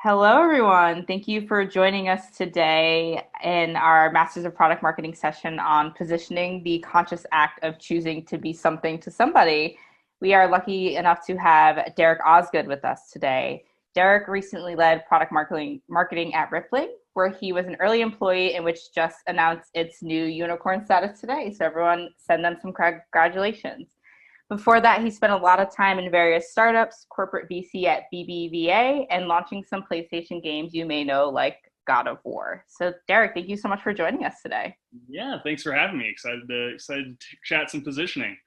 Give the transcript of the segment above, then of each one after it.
Hello, everyone. Thank you for joining us today in our Masters of Product Marketing session on positioning the conscious act of choosing to be something to somebody. We are lucky enough to have Derek Osgood with us today. Derek recently led product marketing at Rippling, where he was an early employee and which just announced its new unicorn status today. So everyone send them some congratulations. Before that, he spent a lot of time in various startups, corporate VC at BBVA, and launching some PlayStation games you may know, like God of War. So, Derek, thank you so much for joining us today. Yeah, thanks for having me. Excited to chat some positioning.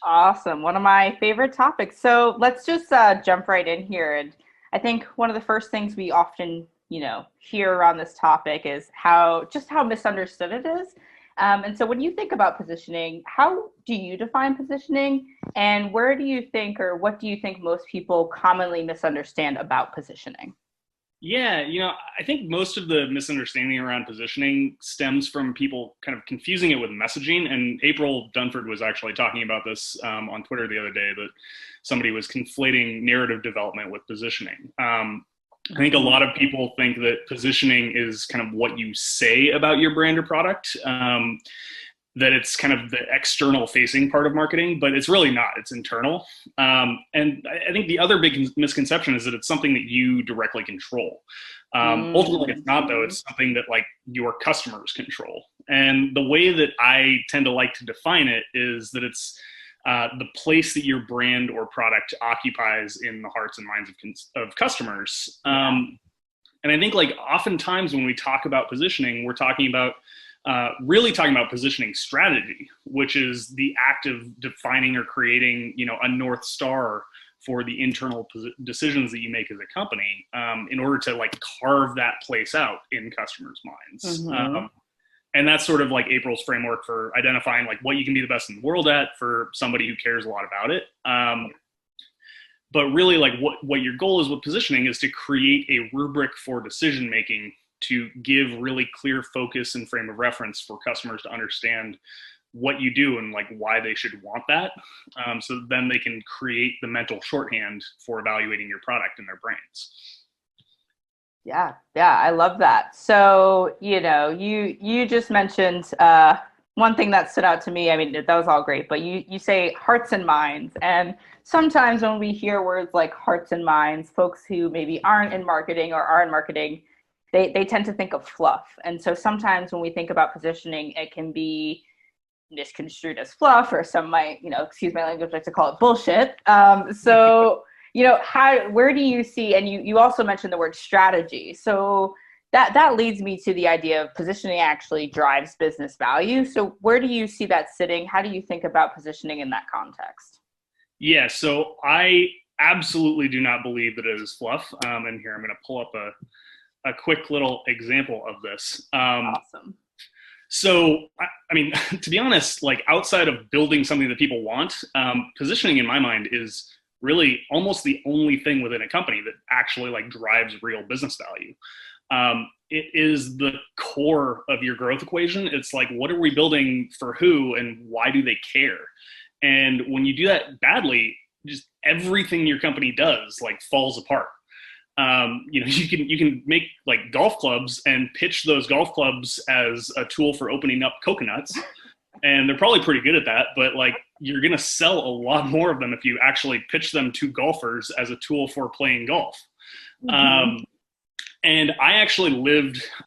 Awesome. One of my favorite topics. So, let's just jump right in here. And I think one of the first things we often, hear around this topic is how misunderstood it is. And so when you think about positioning, how do you define positioning? And where do you think, or what do you think most people commonly misunderstand about positioning? Yeah, I think most of the misunderstanding around positioning stems from people kind of confusing it with messaging. And April Dunford was actually talking about this on Twitter the other day, that somebody was conflating narrative development with positioning. I think a lot of people think that positioning is kind of what you say about your brand or product, that it's kind of the external facing part of marketing, but it's really not. It's internal. And I think the other big misconception is that it's something that you directly control. Ultimately, it's not, though. It's something that like your customers control. And the way that I tend to like to define it is that it's the place that your brand or product occupies in the hearts and minds of customers. And I think like oftentimes when we talk about positioning, we're talking about really talking about positioning strategy, which is the act of defining or creating, a North Star for the internal decisions that you make as a company, in order to like carve that place out in customers' minds. And that's sort of like April's framework for identifying like what you can be the best in the world at for somebody who cares a lot about it. But really like what your goal is with positioning is to create a rubric for decision making to give really clear focus and frame of reference for customers to understand what you do and like why they should want that. So then they can create the mental shorthand for evaluating your product and their brands. Yeah, I love that. So, you just mentioned one thing that stood out to me. I mean, that was all great, but you say hearts and minds. And sometimes when we hear words like hearts and minds, folks who maybe aren't in marketing or are in marketing, they tend to think of fluff. And so sometimes when we think about positioning, it can be misconstrued as fluff, or some might, excuse my language, like to call it bullshit. So where do you see, and you also mentioned the word strategy. So that leads me to the idea of positioning actually drives business value. So where do you see that sitting? How do you think about positioning in that context? Yeah, so I absolutely do not believe that it is fluff. And here I'm going to pull up a quick little example of this. Awesome. So, I mean, to be honest, like outside of building something that people want, positioning in my mind is really almost the only thing within a company that actually like drives real business value. It is the core of your growth equation. It's like, what are we building for who and why do they care? And when you do that badly, just everything your company does like falls apart. You can make like golf clubs and pitch those golf clubs as a tool for opening up coconuts. And they're probably pretty good at that, but like you're going to sell a lot more of them if you actually pitch them to golfers as a tool for playing golf. And I actually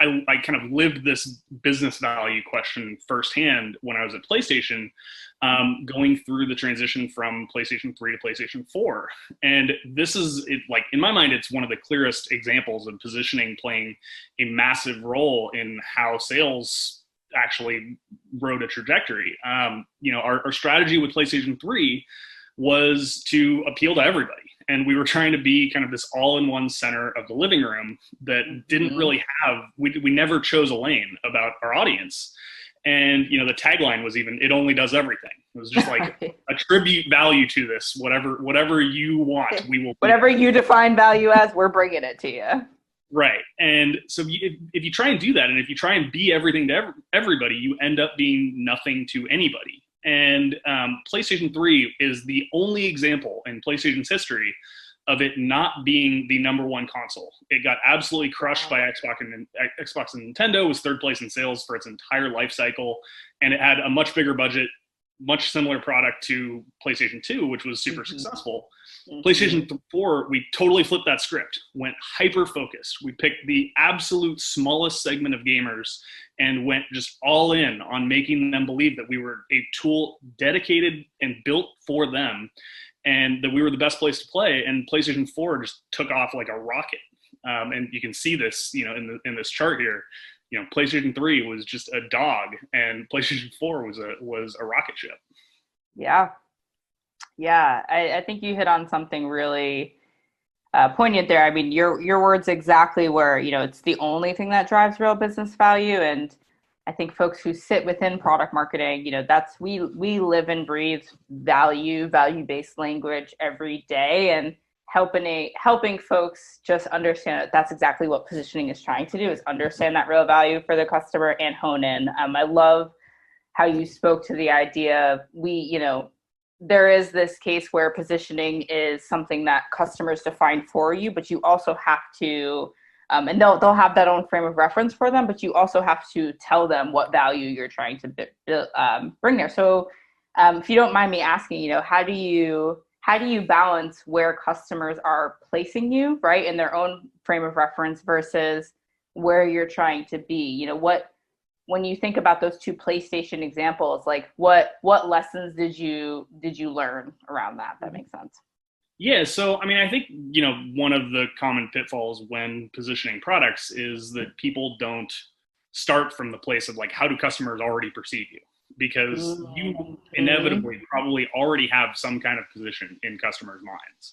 I kind of lived this business value question firsthand when I was at PlayStation, going through the transition from PlayStation 3 to PlayStation 4. And this is it, like, in my mind, it's one of the clearest examples of positioning playing a massive role in how sales actually rode a trajectory. Our strategy with PlayStation 3 was to appeal to everybody. And we were trying to be kind of this all-in-one center of the living room that didn't really we never chose a lane about our audience. And, the tagline was even, it only does everything. It was just like attribute value to this, whatever you want, we will. Whatever you define value as, we're bringing it to you. Right. And so if you try and do that, and if you try and be everything to everybody, you end up being nothing to anybody. And PlayStation 3 is the only example in PlayStation's history of it not being the number one console. It got absolutely crushed by Xbox and Nintendo. It was third place in sales for its entire life cycle, and it had a much bigger budget, much similar product to PlayStation 2, which was super successful. PlayStation 4, we totally flipped that script, went hyper focused. We picked the absolute smallest segment of gamers and went just all in on making them believe that we were a tool dedicated and built for them, and that we were the best place to play. And PlayStation 4 just took off like a rocket. And you can see this, in this chart here. PlayStation 3 was just a dog, and PlayStation 4 was a rocket ship. Yeah. I think you hit on something really poignant there. I mean, your words exactly where, it's the only thing that drives real business value. And I think folks who sit within product marketing, that's, we live and breathe value-based language every day, and helping folks just understand that that's exactly what positioning is trying to do, is understand that real value for the customer and hone in. I love how you spoke to the idea of there is this case where positioning is something that customers define for you, but you also have to, and they'll have that own frame of reference for them, but you also have to tell them what value you're trying to bring there. So if you don't mind me asking, how do you balance where customers are placing you, right, in their own frame of reference versus where you're trying to be? When you think about those two PlayStation examples, like what lessons did you learn around that? That makes sense. Yeah. So, I mean, I think, one of the common pitfalls when positioning products is that people don't start from the place of like, how do customers already perceive you? Because you inevitably probably already have some kind of position in customers' minds.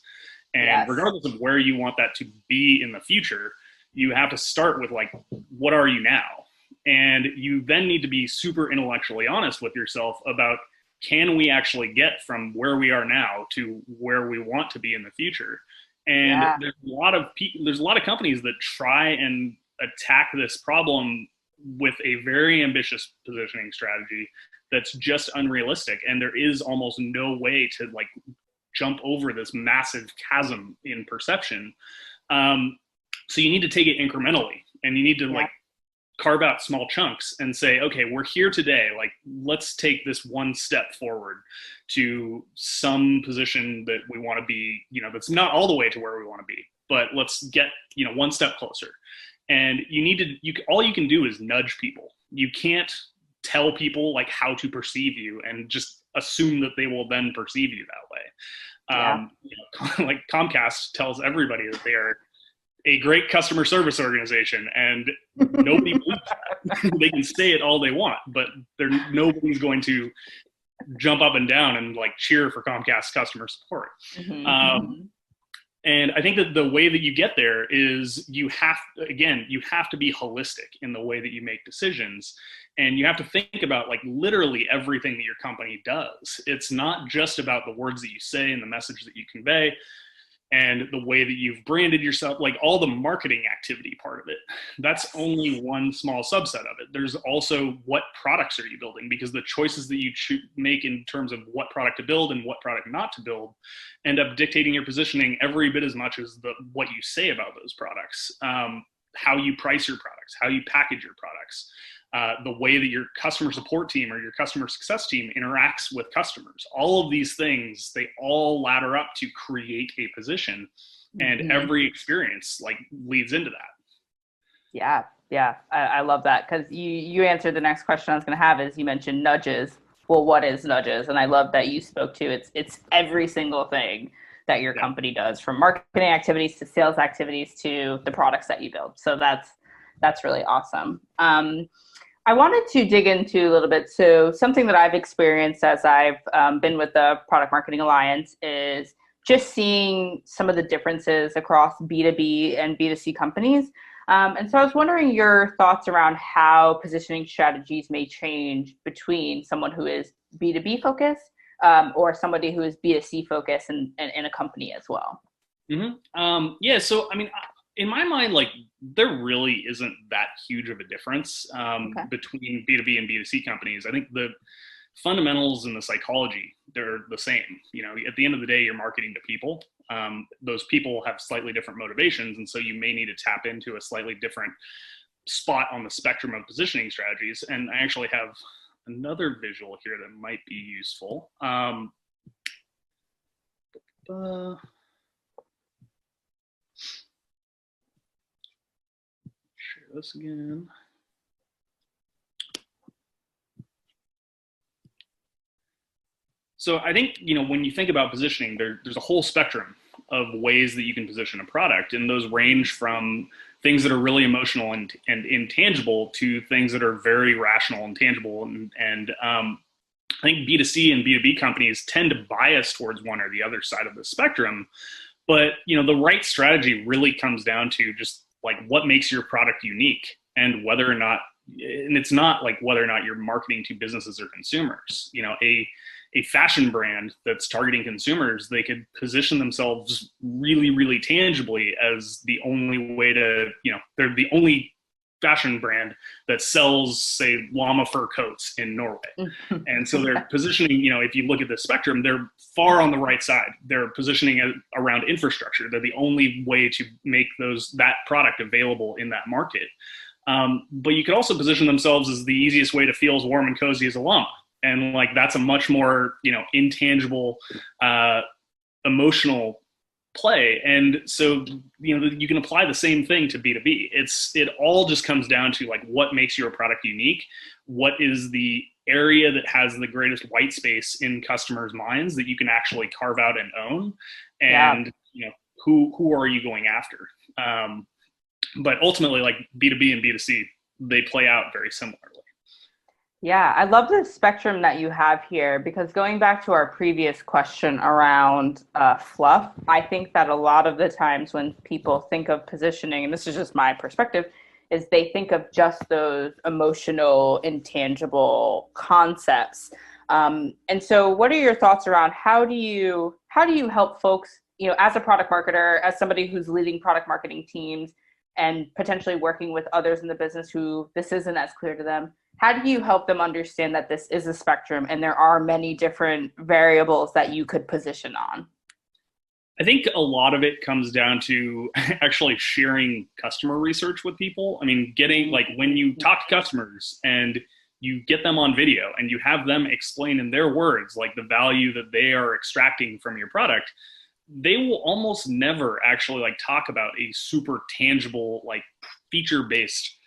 And regardless of where you want that to be in the future, you have to start with like, what are you now? And you then need to be super intellectually honest with yourself about, can we actually get from where we are now to where we want to be in the future? And there's a lot of companies that try and attack this problem with a very ambitious positioning strategy that's just unrealistic. And there is almost no way to like jump over this massive chasm in perception. So you need to take it incrementally, and you need to like carve out small chunks and say, okay, we're here today. Like, let's take this one step forward to some position that we want to be, that's not all the way to where we want to be, but let's get, one step closer. And all you can do is nudge people. You can't tell people like how to perceive you and just assume that they will then perceive you that way. Like Comcast tells everybody that they are a great customer service organization, and nobody believes that. They can say it all they want, but nobody's going to jump up and down and like cheer for Comcast customer support. And I think that the way that you get there is you have to be holistic in the way that you make decisions, and you have to think about like literally everything that your company does. It's not just about the words that you say and the message that you convey and the way that you've branded yourself, like all the marketing activity part of it. That's only one small subset of it. There's also what products are you building, because the choices that you make in terms of what product to build and what product not to build end up dictating your positioning every bit as much as what you say about those products, how you price your products, how you package your products, the way that your customer support team or your customer success team interacts with customers. All of these things, they all ladder up to create a position, and every experience like leads into that. Yeah. I love that, because you answered the next question I was going to have. Is you mentioned nudges. Well, what is nudges? And I love that you spoke to it's every single thing that your company does, from marketing activities to sales activities to the products that you build. So that's really awesome. I wanted to dig into a little bit. So something that I've experienced as I've been with the Product Marketing Alliance is just seeing some of the differences across B2B and B2C companies. And so I was wondering your thoughts around how positioning strategies may change between someone who is B2B focused or somebody who is B2C focused in a company as well. So, I mean, in my mind, like there really isn't that huge of a difference between B2B and B2C companies. I think the fundamentals and the psychology, they're the same. At the end of the day, you're marketing to people. those people have slightly different motivations. And so you may need to tap into a slightly different spot on the spectrum of positioning strategies. And I actually have another visual here that might be useful. Share this again. So I think, when you think about positioning, there's a whole spectrum of ways that you can position a product. And those range from things that are really emotional and intangible to things that are very rational and tangible. And I think B2C and B2B companies tend to bias towards one or the other side of the spectrum. But, the right strategy really comes down to just like what makes your product unique, and whether or not, and it's not like whether or not you're marketing to businesses or consumers. A fashion brand that's targeting consumers, they could position themselves really, really tangibly as the only way to, they're the only fashion brand that sells, say, llama fur coats in Norway. And so they're positioning, if you look at the spectrum, they're far on the right side. They're positioning around infrastructure. They're the only way to make that product available in that market. But you could also position themselves as the easiest way to feel as warm and cozy as a llama. And like, that's a much more, intangible, emotional play. And so, you can apply the same thing to B2B. It all just comes down to like, what makes your product unique? What is the area that has the greatest white space in customers' minds that you can actually carve out and own? And, who are you going after? But ultimately, like B2B and B2C, they play out very similarly. Yeah, I love the spectrum that you have here, because going back to our previous question around fluff, I think that a lot of the times when people think of positioning, and this is just my perspective, is they think of just those emotional, intangible concepts. And so what are your thoughts around how do you help folks, as a product marketer, as somebody who's leading product marketing teams and potentially working with others in the business who this isn't as clear to them? How do you help them understand that this is a spectrum and there are many different variables that you could position on? I think a lot of it comes down to actually sharing customer research with people. I mean, when you talk to customers and you get them on video and you have them explain in their words, like the value that they are extracting from your product, they will almost never actually like talk about a super tangible, like feature-based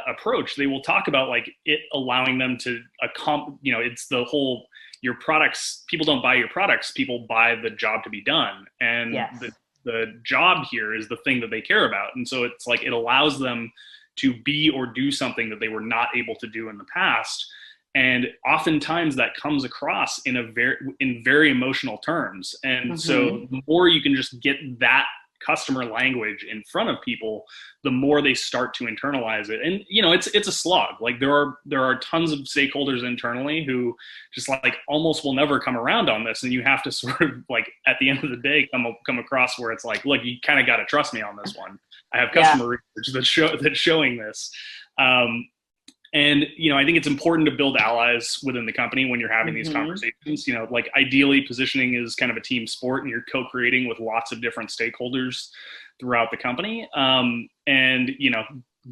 approach. They will talk about like it allowing them to it's the whole, your products, people don't buy your products, people buy the job to be done. And yes. the job here is the thing that they care about. And so it's like, it allows them to be or do something that they were not able to do in the past. And oftentimes that comes across in very emotional terms. And so the more you can just get that customer language in front of people, the more they start to internalize it. And it's a slog. Like there are tons of stakeholders internally who just like almost will never come around on this, and you have to sort of like at the end of the day come across where it's like, look, you kind of got to trust me on this one. I have customer research that's showing this. And, I think it's important to build allies within the company when you're having these conversations. Like ideally positioning is kind of a team sport, and you're co-creating with lots of different stakeholders throughout the company. And,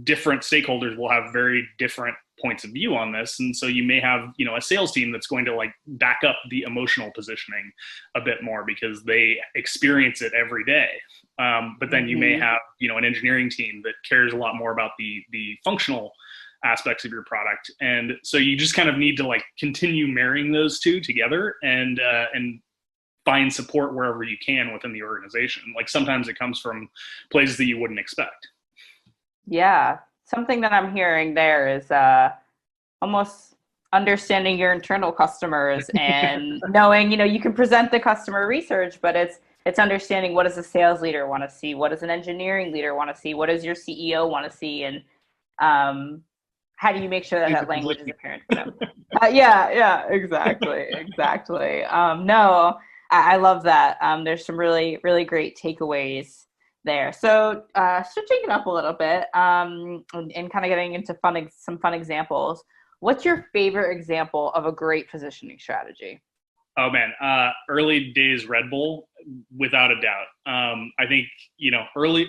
different stakeholders will have very different points of view on this. And so you may have, a sales team that's going to like back up the emotional positioning a bit more because they experience it every day. But then you may have, an engineering team that cares a lot more about the functional aspects of your product. And so you just kind of need to like continue marrying those two together and find support wherever you can within the organization. Like sometimes it comes from places that you wouldn't expect. Yeah. Something that I'm hearing there is almost understanding your internal customers and knowing, you can present the customer research, but it's understanding what does a sales leader want to see? What does an engineering leader want to see? What does your CEO want to see? And how do you make sure that language is apparent for them? Yeah, exactly. No, I love that. There's some really, really great takeaways there. So switching it up a little bit and kind of getting into some fun examples. What's your favorite example of a great positioning strategy? Oh man, early days Red Bull, without a doubt. I think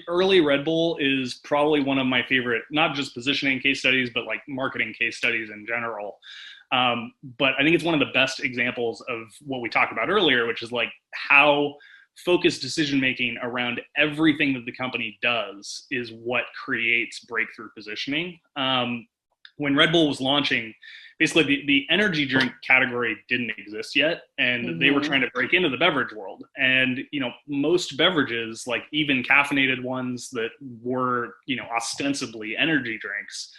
early Red Bull is probably one of my favorite, not just positioning case studies, but like marketing case studies in general. But I think it's one of the best examples of what we talked about earlier, which is like how focused decision making around everything that the company does is what creates breakthrough positioning. When Red Bull was launching, basically the energy drink category didn't exist yet, and they were Mm-hmm. trying to break into the beverage world. And most beverages, like even caffeinated ones that were ostensibly energy drinks,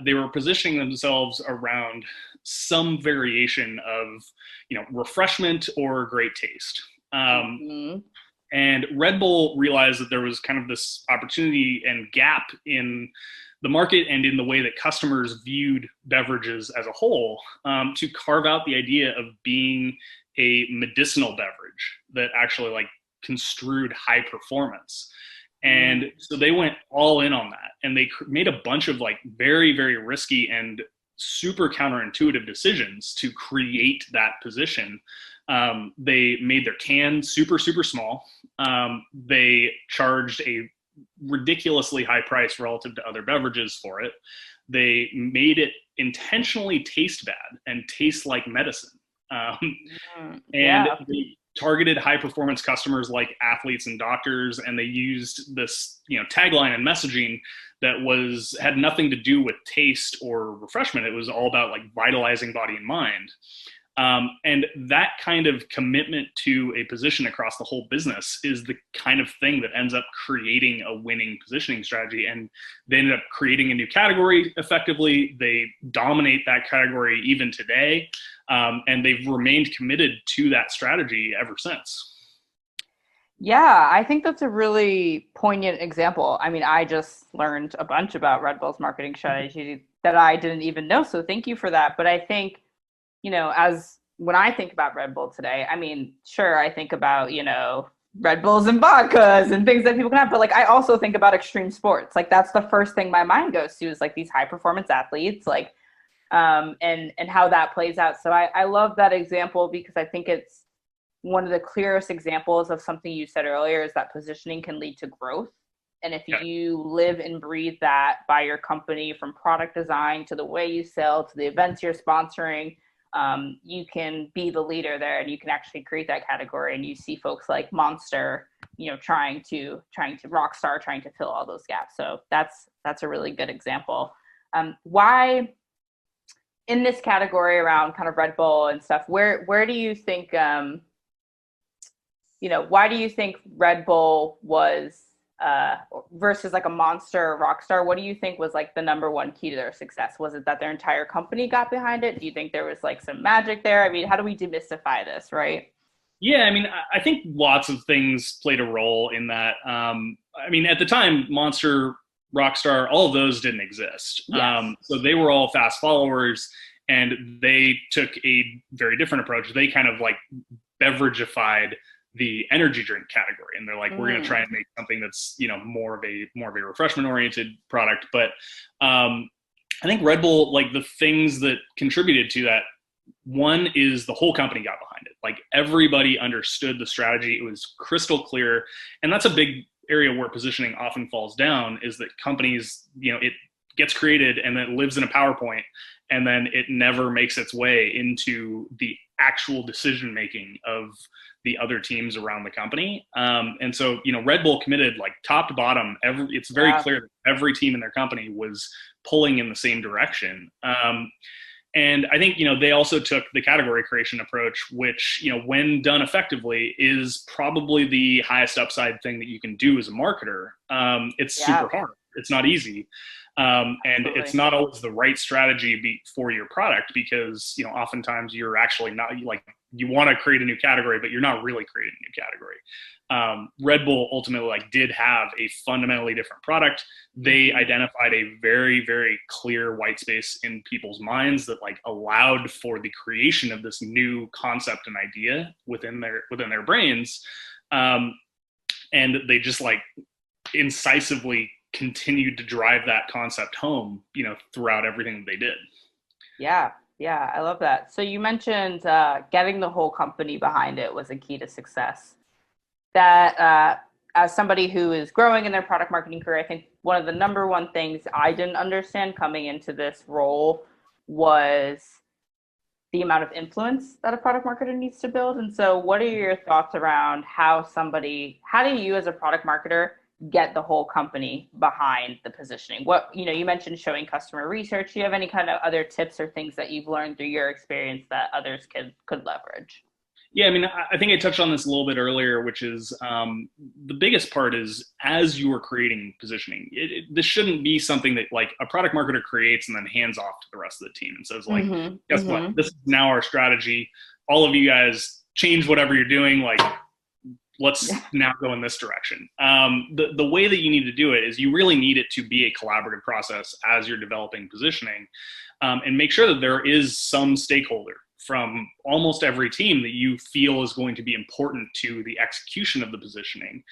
they were positioning themselves around some variation of refreshment or great taste. Mm-hmm. And Red Bull realized that there was kind of this opportunity and gap in the market and in the way that customers viewed beverages as a whole, to carve out the idea of being a medicinal beverage that actually like construed high performance. And so they went all in on that, and they made a bunch of like very, very risky and super counterintuitive decisions to create that position. They made their can super, super small. They charged a ridiculously high price relative to other beverages for it. They made it intentionally taste bad and taste like medicine. And Yeah. they targeted high performance customers like athletes and doctors, and they used this tagline and messaging that had nothing to do with taste or refreshment. It was all about like vitalizing body and mind. And that kind of commitment to a position across the whole business is the kind of thing that ends up creating a winning positioning strategy. And they ended up creating a new category effectively. They dominate that category even today. And they've remained committed to that strategy ever since. Yeah, I think that's a really poignant example. I mean, I just learned a bunch about Red Bull's marketing strategy that I didn't even know. So thank you for that. But I think, as when I think about Red Bull today, I mean, sure, I think about, Red Bulls and vodkas and things that people can have, but like I also think about extreme sports. Like that's the first thing my mind goes to is like these high performance athletes, like and how that plays out. So I love that example because I think it's one of the clearest examples of something you said earlier is that positioning can lead to growth. And if Yeah. you live and breathe that by your company, from product design to the way you sell to the events you're sponsoring, you can be the leader there, and you can actually create that category. And you see folks like Monster, trying to Rockstar, trying to fill all those gaps. So that's a really good example. Why in this category around kind of Red Bull and stuff? Where do you think? Why do you think Red Bull was versus like a Monster or Rockstar? What do you think was like the number one key to their success? Was it that their entire company got behind it? Do you think there was like some magic there? I mean, how do we demystify this, right? Yeah, I mean, I think lots of things played a role in that. I mean, at the time, Monster, Rockstar, all of those didn't exist. Yes. So they were all fast followers, and they took a very different approach. They kind of like beveragified the energy drink category, and they're like, we're going to try and make something that's more of a refreshment oriented product. But I think Red Bull, like the things that contributed to that, one is the whole company got behind it. Like everybody understood the strategy. It was crystal clear. And that's a big area where positioning often falls down, is that companies, it gets created and then it lives in a PowerPoint, and then it never makes its way into the actual decision making of the other teams around the company. And so, Red Bull committed like top to bottom. It's very clear that every team in their company was pulling in the same direction. And I think, they also took the category creation approach, which, when done effectively, is probably the highest upside thing that you can do as a marketer. It's super hard. It's not easy. And it's not always the right strategy for your product, because, oftentimes you're actually not, like, you want to create a new category, but you're not really creating a new category. Red Bull ultimately did have a fundamentally different product. They identified a very, very clear white space in people's minds that allowed for the creation of this new concept and idea within their brains. And they just incisively continued to drive that concept home, throughout everything that they did. Yeah. Yeah, I love that. So you mentioned getting the whole company behind it was a key to success. That as somebody who is growing in their product marketing career, I think one of the number one things I didn't understand coming into this role was the amount of influence that a product marketer needs to build. And so, what are your thoughts around how do you as a product marketer get the whole company behind the positioning? What, you mentioned showing customer research. Do you have any kind of other tips or things that you've learned through your experience that others could leverage? Yeah, I mean, I think I touched on this a little bit earlier, which is the biggest part is as you are creating positioning, this shouldn't be something that like a product marketer creates and then hands off to the rest of the team and says like, Mm-hmm. guess what? Mm-hmm. This is now our strategy. All of you guys change whatever you're doing. Like, let's now go in this direction. The way that you need to do it is you really need it to be a collaborative process as you're developing positioning, and make sure that there is some stakeholder from almost every team that you feel is going to be important to the execution of the positioning.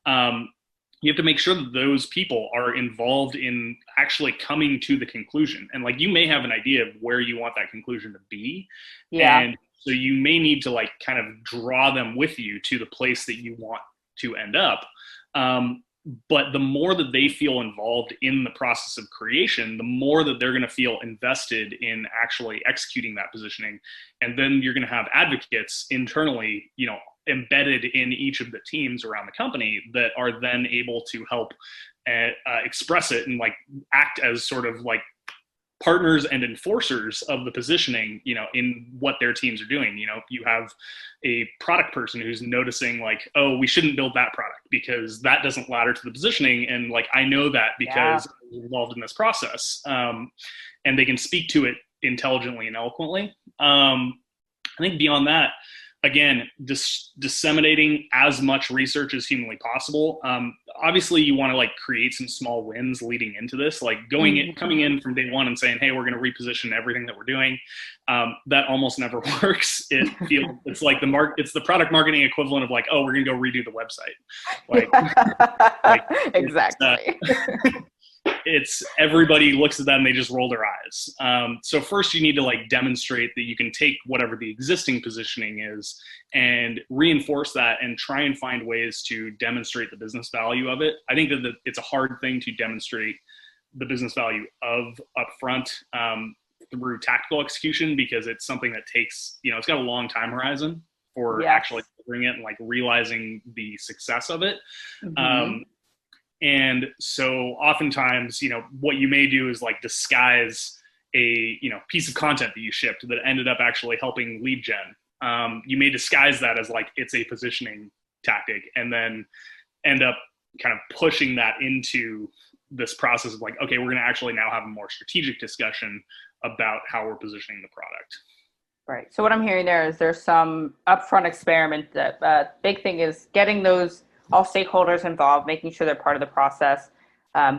You have to make sure that those people are involved in actually coming to the conclusion. And like, you may have an idea of where you want that conclusion to be. Yeah. And so you may need to like kind of draw them with you to the place that you want to end up. But the more that they feel involved in the process of creation, the more that they're going to feel invested in actually executing that positioning. And then you're going to have advocates internally, embedded in each of the teams around the company that are then able to help express it and like act as sort of like partners and enforcers of the positioning, in what their teams are doing. You have a product person who's noticing like, oh, we shouldn't build that product because that doesn't ladder to the positioning. And like, I know that Yeah. because I was involved in this process. And they can speak to it intelligently and eloquently. I think beyond that, again, disseminating as much research as humanly possible. Obviously, you want to like create some small wins leading into this, like coming in from day one and saying, "Hey, we're going to reposition everything that we're doing." That almost never works. It's like it's the product marketing equivalent of like, "Oh, we're going to go redo the website." Like, like Exactly. it's everybody looks at that and they just roll their eyes. So first you need to like demonstrate that you can take whatever the existing positioning is and reinforce that and try and find ways to demonstrate the business value of it. I think that it's a hard thing to demonstrate the business value of upfront through tactical execution, because it's something that takes, it's got a long time horizon for actually delivering it and like realizing the success of it. Mm-hmm. And so oftentimes, what you may do is like disguise a, piece of content that you shipped that ended up actually helping lead gen. You may disguise that as like, it's a positioning tactic, and then end up kind of pushing that into this process of like, okay, we're going to actually now have a more strategic discussion about how we're positioning the product. Right. So what I'm hearing there is there's some upfront experiment. That big thing is getting those all stakeholders involved, making sure they're part of the process,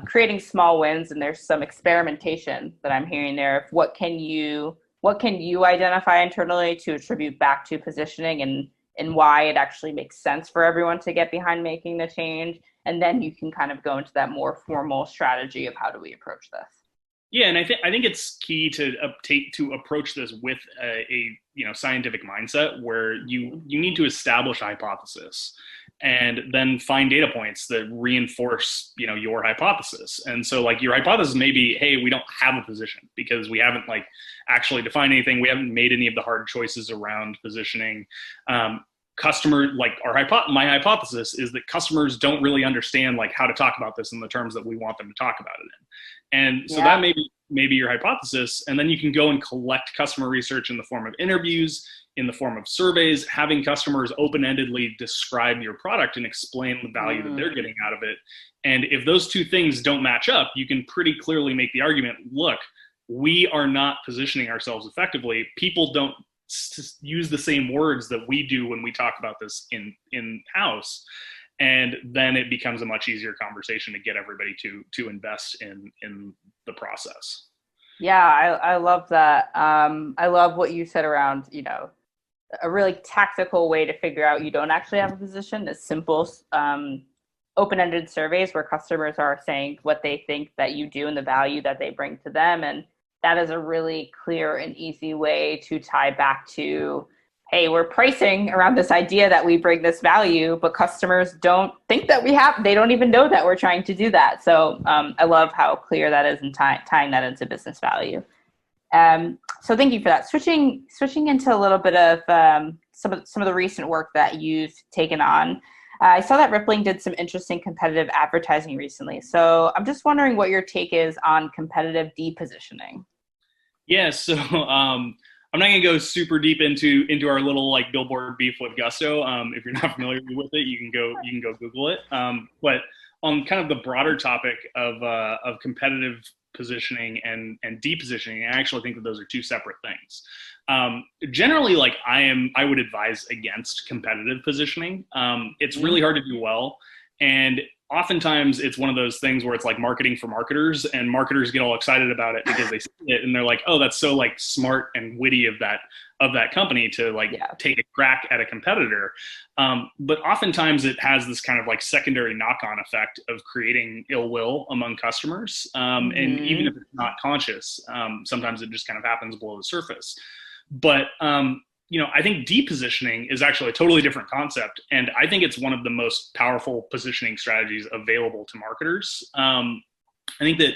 creating small wins, and there's some experimentation that I'm hearing there of what can you identify internally to attribute back to positioning, and why it actually makes sense for everyone to get behind making the change, and then you can kind of go into that more formal strategy of how do we approach this. Yeah, and I think it's key to approach this with a scientific mindset where you need to establish a hypothesis and then find data points that reinforce your hypothesis. And so like your hypothesis may be, hey, we don't have a position because we haven't like actually defined anything. We haven't made any of the hard choices around positioning. My hypothesis is that customers don't really understand like how to talk about this in the terms that we want them to talk about it in. And so that may be your hypothesis. And then you can go and collect customer research in the form of interviews, in the form of surveys, having customers open-endedly describe your product and explain the value that they're getting out of it. And if those two things don't match up, you can pretty clearly make the argument, look, we are not positioning ourselves effectively. People don't use the same words that we do when we talk about this in-house. And then it becomes a much easier conversation to get everybody to invest in the process. Yeah, I love that. I love what you said around, a really tactical way to figure out you don't actually have a position is simple, open-ended surveys where customers are saying what they think that you do and the value that they bring to them. And that is a really clear and easy way to tie back to, hey, we're pricing around this idea that we bring this value, but customers don't think that we have, they don't even know that we're trying to do that. So I love how clear that is and tying that into business value. So thank you for that. Switching into a little bit of some of the recent work that you've taken on. I saw that Rippling did some interesting competitive advertising recently. So I'm just wondering what your take is on competitive depositioning. Yeah, so I'm not gonna go super deep into our little like billboard beef with Gusto. If you're not familiar with it, you can go Google it. But on kind of the broader topic of competitive positioning and depositioning, I actually think that those are two separate things. Generally, like I would advise against competitive positioning. It's really hard to do well, and oftentimes it's one of those things where it's like marketing for marketers, and marketers get all excited about it because they see it and they're like, oh, that's so like smart and witty of that company to like take a crack at a competitor. But oftentimes it has this kind of like secondary knock-on effect of creating ill will among customers. And even if it's not conscious, sometimes it just kind of happens below the surface. But I think depositioning is actually a totally different concept. And I think it's one of the most powerful positioning strategies available to marketers. I think that,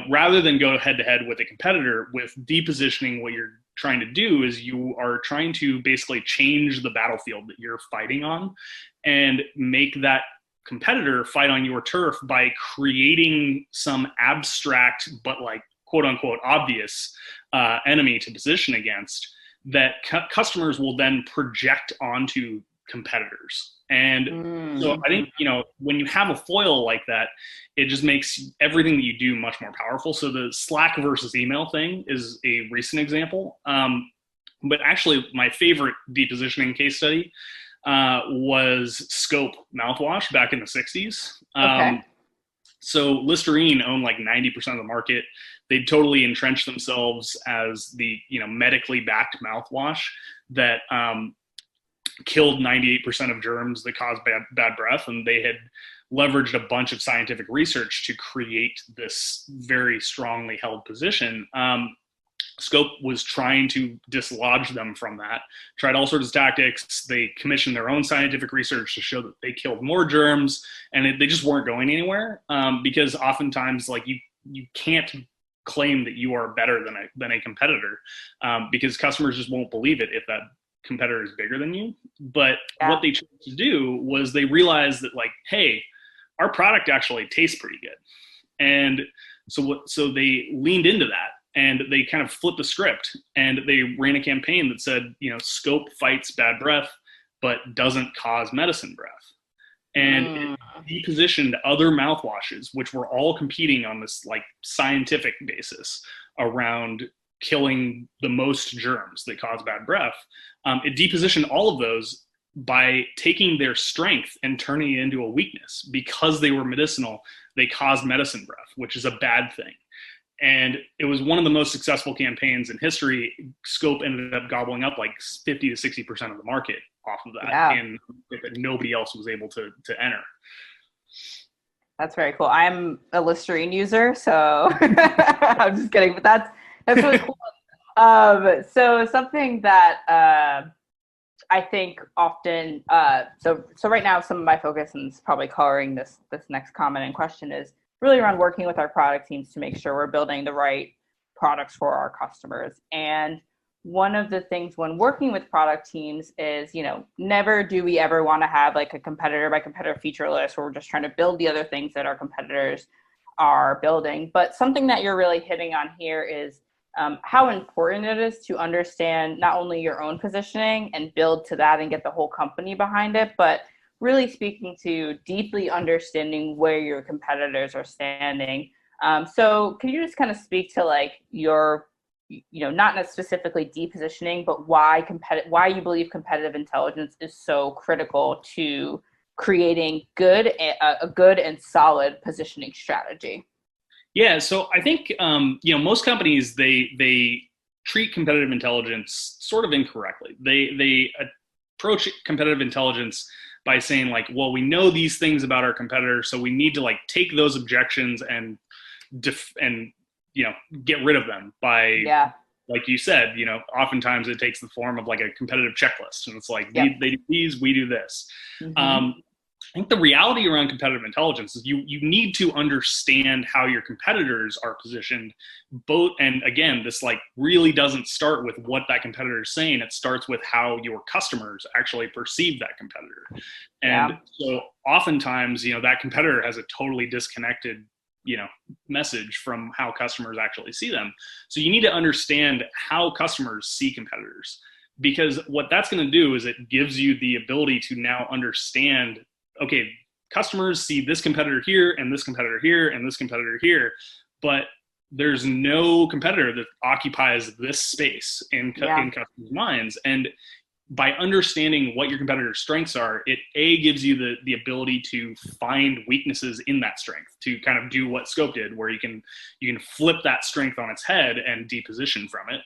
rather than go head to head with a competitor, with depositioning, what you're trying to do is you are trying to basically change the battlefield that you're fighting on and make that competitor fight on your turf by creating some abstract, but like quote unquote obvious enemy to position against that customers will then project onto competitors. And so I think, when you have a foil like that, it just makes everything that you do much more powerful. So the Slack versus email thing is a recent example. But actually my favorite depositioning case study was Scope mouthwash back in the 60s. Okay. So Listerine owned like 90% of the market. They totally entrenched themselves as the medically backed mouthwash that killed 98% of germs that caused bad breath, and they had leveraged a bunch of scientific research to create this very strongly held position. Scope was trying to dislodge them from that, tried all sorts of tactics. They commissioned their own scientific research to show that they killed more germs, and they just weren't going anywhere, because oftentimes like you can't claim that you are better than a competitor, because customers just won't believe it if that competitor is bigger than you. But what they chose to do was they realized that like, hey, our product actually tastes pretty good. And so they leaned into that, and they kind of flipped the script, and they ran a campaign that said, Scope fights bad breath, but doesn't cause medicine breath. And it depositioned other mouthwashes, which were all competing on this like scientific basis around killing the most germs that cause bad breath. It depositioned all of those by taking their strength and turning it into a weakness. Because they were medicinal, they caused medicine breath, which is a bad thing. And it was one of the most successful campaigns in history. Scope ended up gobbling up like 50 to 60% of the market off of that, and nobody else was able to enter. That's very cool. I'm a Listerine user, so I'm just kidding, but that's really cool. So something that I think often, so right now, some of my focus, and it's probably coloring this next comment and question, is really around working with our product teams to make sure we're building the right products for our customers. And one of the things when working with product teams is, never do we ever want to have like a competitor by competitor feature list where we're just trying to build the other things that our competitors are building. But something that you're really hitting on here is how important it is to understand not only your own positioning and build to that and get the whole company behind it, but really speaking to deeply understanding where your competitors are standing. So can you just kind of speak to like your, not specifically depositioning, but why you believe competitive intelligence is so critical to creating a good and solid positioning strategy? Yeah, so I think most companies they treat competitive intelligence sort of incorrectly. They approach competitive intelligence by saying like, well, we know these things about our competitors, so we need to like take those objections and get rid of them by, Yeah. like you said, oftentimes it takes the form of like a competitive checklist, and it's like Yep. they do these, we do this. Mm-hmm. I think the reality around competitive intelligence is you need to understand how your competitors are positioned, both. And again, this like really doesn't start with what that competitor is saying. It starts with how your customers actually perceive that competitor. And Yeah. so oftentimes, that competitor has a totally disconnected, message from how customers actually see them. So you need to understand how customers see competitors, because what that's going to do is it gives you the ability to now understand, okay, customers see this competitor here and this competitor here and this competitor here, but there's no competitor that occupies this space in Yeah. customers' minds. And by understanding what your competitor's strengths are, it gives you the ability to find weaknesses in that strength, to kind of do what Scope did, where you can flip that strength on its head and deposition from it.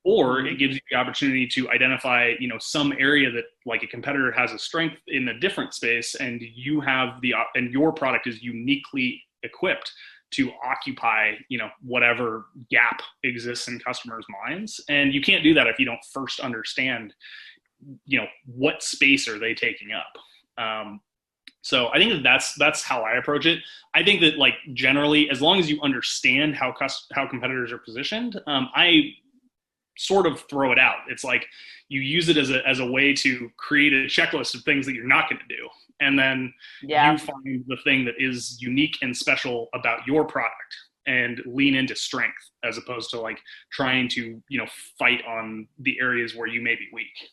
Or Mm-hmm. it gives you the opportunity to identify, some area that like a competitor has a strength in a different space, and you have and your product is uniquely equipped to occupy, whatever gap exists in customers' minds. And you can't do that if you don't first understand, what space are they taking up. So I think that's how I approach it. I think that like generally, as long as you understand how competitors are positioned, I sort of throw it out. It's like you use it as a way to create a checklist of things that you're not going to do. And then you Yeah. find the thing that is unique and special about your product and lean into strength, as opposed to like trying to, fight on the areas where you may be weak.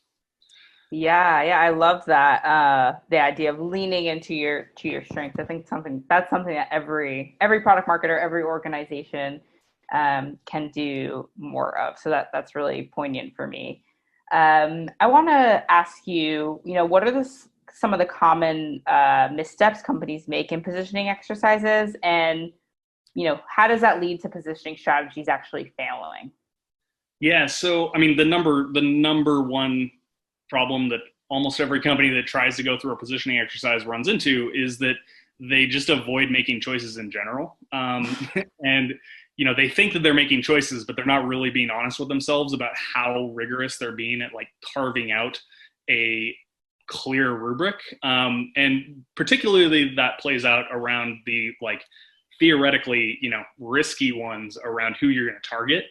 Yeah, yeah, I love that. The idea of leaning into your strengths. I think that's something that every product marketer, every organization can do more of. So that's really poignant for me. I want to ask you, what are some of the common missteps companies make in positioning exercises, and how does that lead to positioning strategies actually failing? Yeah. So, I mean, the number one problem that almost every company that tries to go through a positioning exercise runs into is that they just avoid making choices in general. And, they think that they're making choices, but they're not really being honest with themselves about how rigorous they're being at like carving out a clear rubric. And particularly that plays out around the like theoretically, risky ones around who you're going to target.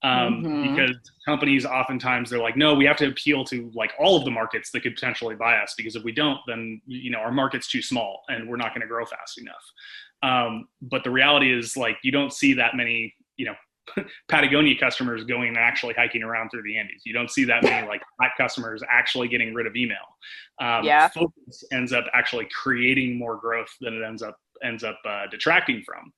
Mm-hmm. Because companies oftentimes they're like, no, we have to appeal to like all of the markets that could potentially buy us, because if we don't, then our market's too small and we're not going to grow fast enough. But the reality is like you don't see that many Patagonia customers going and actually hiking around through the Andes. You don't see that many like black customers actually getting rid of email. Yeah. Focus ends up actually creating more growth than it ends up detracting from.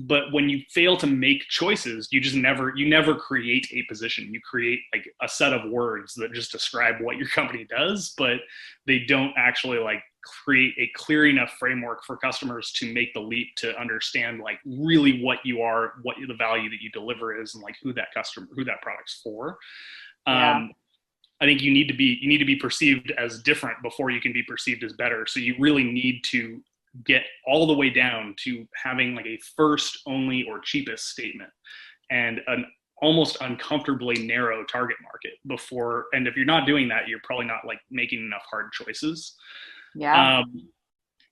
But when you fail to make choices, you never create a position. You create like a set of words that just describe what your company does, but they don't actually like create a clear enough framework for customers to make the leap to understand like really what you are, what the value that you deliver is, and like who that product's for. Yeah. I think you need to be perceived as different before you can be perceived as better. So you really need to get all the way down to having like a first, only, or cheapest statement, and an almost uncomfortably narrow target market before. And if you're not doing that, you're probably not like making enough hard choices. Yeah. Um,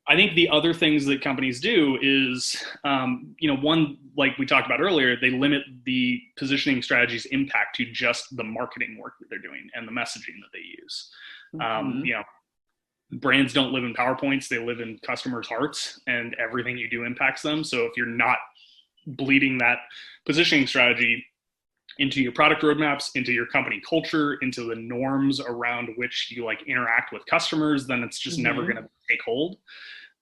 I think the other things that companies do is, one, like we talked about earlier, they limit the positioning strategy's impact to just the marketing work that they're doing and the messaging that they use. Mm-hmm. Brands don't live in PowerPoints, they live in customers' hearts, and everything you do impacts them. So if you're not bleeding that positioning strategy into your product roadmaps, into your company culture, into the norms around which you like interact with customers, then it's just never Mm-hmm. going to take hold.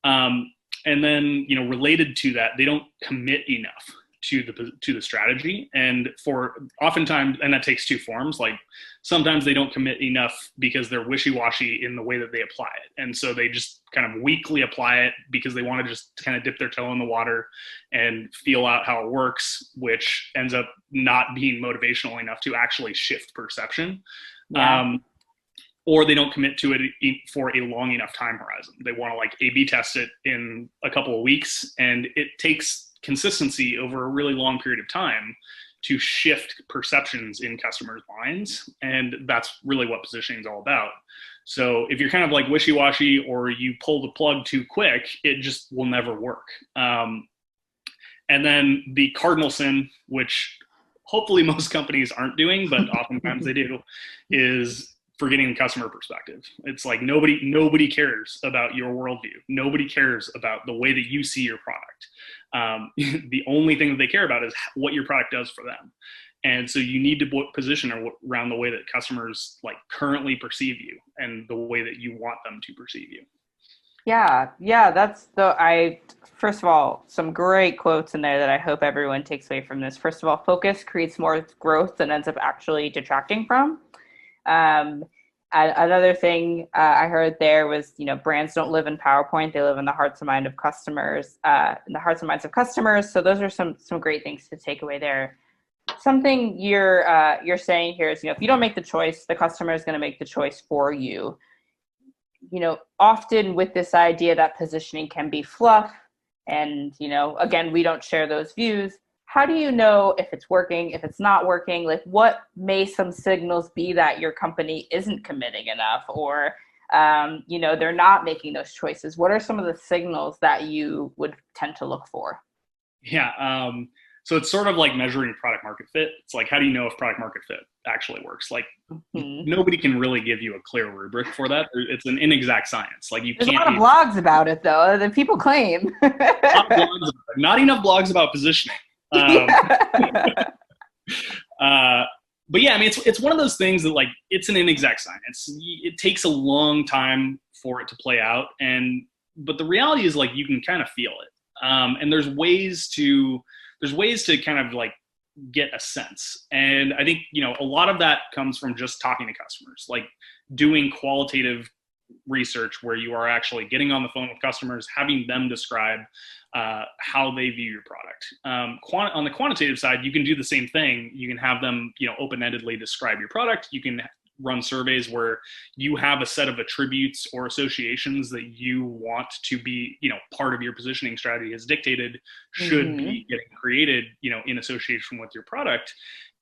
And then, related to that, they don't commit enough to the strategy. And for oftentimes, and that takes two forms. Like sometimes they don't commit enough because they're wishy-washy in the way that they apply it. And so they just kind of weakly apply it because they want to just kind of dip their toe in the water and feel out how it works, which ends up not being motivational enough to actually shift perception. Yeah. Or they don't commit to it for a long enough time horizon. They want to like A/B test it in a couple of weeks, and it takes consistency over a really long period of time to shift perceptions in customers' minds. And that's really what positioning is all about. So if you're kind of like wishy-washy or you pull the plug too quick, it just will never work. And then the cardinal sin, which hopefully most companies aren't doing, but oftentimes they do, is forgetting the customer perspective. It's like nobody cares about your worldview. Nobody cares about the way that you see your product. The only thing that they care about is what your product does for them. And so you need to position around the way that customers like currently perceive you and the way that you want them to perceive you. Yeah, first of all, some great quotes in there that I hope everyone takes away from this. First of all, focus creates more growth than ends up actually detracting from. Another thing I heard there was, brands don't live in PowerPoint; they live in the hearts and minds of customers. So those are some great things to take away there. Something you're saying here is, if you don't make the choice, the customer is going to make the choice for you. Often with this idea that positioning can be fluff, and again, we don't share those views. How do you know if it's working, if it's not working? Like, what may some signals be that your company isn't committing enough, or they're not making those choices? What are some of the signals that you would tend to look for? Yeah. So it's sort of like measuring product market fit. It's like, how do you know if product market fit actually works? Like, nobody can really give you a clear rubric for that. It's an inexact science. Like, There's a lot of blogs about it, though, that people claim. Not enough blogs about positioning. But yeah, I mean, it's one of those things that, like, it's an inexact science. It takes a long time for it to play out. But the reality is, like, you can kind of feel it. And there's ways to kind of like get a sense. And I think, a lot of that comes from just talking to customers, like doing qualitative research where you are actually getting on the phone with customers, having them describe how they view your product. On the quantitative side, you can do the same thing. You can have them, open-endedly describe your product. You can run surveys where you have a set of attributes or associations that you want to be, part of your positioning strategy has dictated should be getting created, in association with your product.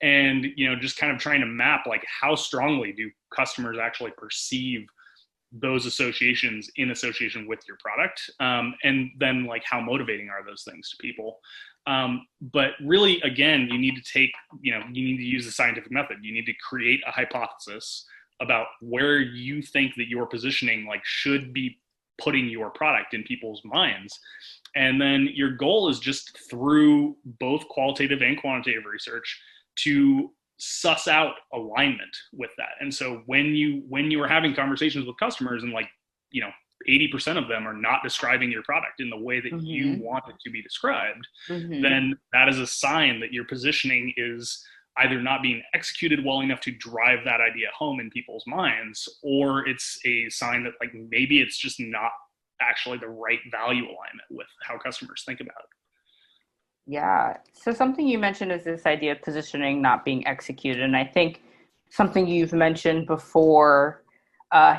And, just kind of trying to map, like, how strongly do customers actually perceive those associations in association with your product? And then, like, how motivating are those things to people? But really, again, you need to use the scientific method. You need to create a hypothesis about where you think that your positioning, like, should be putting your product in people's minds. And then your goal is just through both qualitative and quantitative research to suss out alignment with that. And so when you are having conversations with customers and, like, 80% of them are not describing your product in the way that you want it to be described, then that is a sign that your positioning is either not being executed well enough to drive that idea home in people's minds, or it's a sign that, like, maybe it's just not actually the right value alignment with how customers think about it. Yeah. So something you mentioned is this idea of positioning not being executed. And I think something you've mentioned before